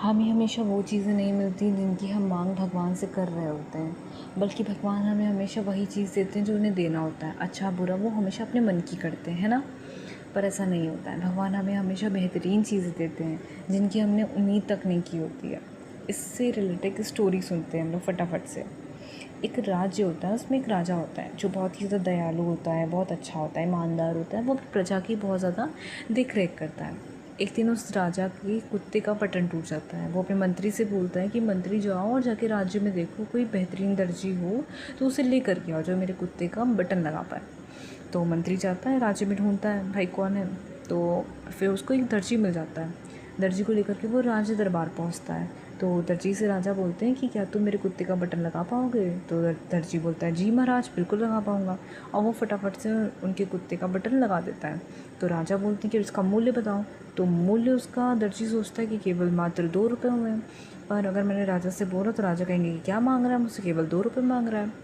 हमें हमेशा वो चीज़ें नहीं मिलती जिनकी हम मांग भगवान से कर रहे होते हैं, बल्कि भगवान हमें हमेशा वही चीज़ देते हैं जो उन्हें देना होता है। अच्छा बुरा वो हमेशा अपने मन की करते हैं, है ना। पर ऐसा नहीं होता है, भगवान हमें हमेशा बेहतरीन चीज़ें देते हैं जिनकी हमने उम्मीद तक नहीं की होती है। इससे रिलेटेड एक स्टोरी सुनते हैं हम लोग फटाफट से। एक राज्य होता है, उसमें एक राजा होता है जो बहुत ही ज़्यादा दयालु होता है, बहुत अच्छा होता है, ईमानदार होता है। वो अपनी प्रजा की बहुत ज़्यादा देख रेख करता है। एक दिन उस राजा के कुत्ते का बटन टूट जाता है। वो अपने मंत्री से बोलता है कि मंत्री जाओ और जाके राज्य में देखो कोई बेहतरीन दर्जी हो तो उसे ले करके आओ जो मेरे कुत्ते का बटन लगा पाए। तो मंत्री जाता है, राज्य में ढूंढता है भाई कौन है। तो फिर उसको एक दर्जी मिल जाता है। दर्जी को लेकर के वो राज दरबार पहुंचता है। तो दर्जी से राजा बोलते हैं कि क्या तुम मेरे कुत्ते का बटन लगा पाओगे। तो दर्जी बोलता है जी महाराज बिल्कुल लगा पाऊँगा। और वो फटाफट से उनके कुत्ते का बटन लगा देता है। तो राजा बोलते हैं कि इसका मूल्य बताओ। तो मूल्य उसका दर्जी सोचता है कि केवल मात्र 2 रुपये हुए हैं। पर अगर मैंने राजा से बोला तो राजा कहेंगे कि क्या मांग रहा है मुझसे, केवल 2 रुपये मांग रहा है।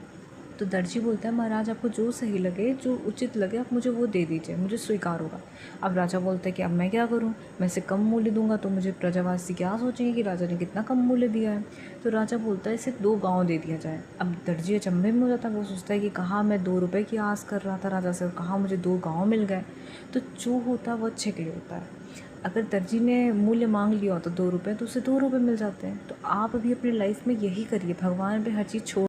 तो दर्जी बोलता है महाराज आपको जो सही लगे, जो उचित लगे आप मुझे वो दे दीजिए, मुझे स्वीकार होगा। अब राजा बोलता है कि अब मैं क्या करूं, मैं इसे कम मूल्य दूंगा तो मुझे प्रजावासी क्या सोचेंगे कि राजा ने कितना कम मूल्य दिया है। तो राजा बोलता है इसे 2 गांव दे दिया जाए। अब दर्जी अचंभे में हो जाता है, वो सोचता है कि कहाँ मैं 2 रुपये की आस कर रहा था राजा से और कहाँ मुझे 2 गाँव मिल गए। तो जो होता है वो अच्छे के लिए होता है। अगर दर्जी ने मूल्य मांग लिया हो तो 2 रुपये, तो उसे 2 रुपये मिल जाते हैं। तो आप अभी अपनी लाइफ में यही करिए, भगवान पे हर चीज़ छोड़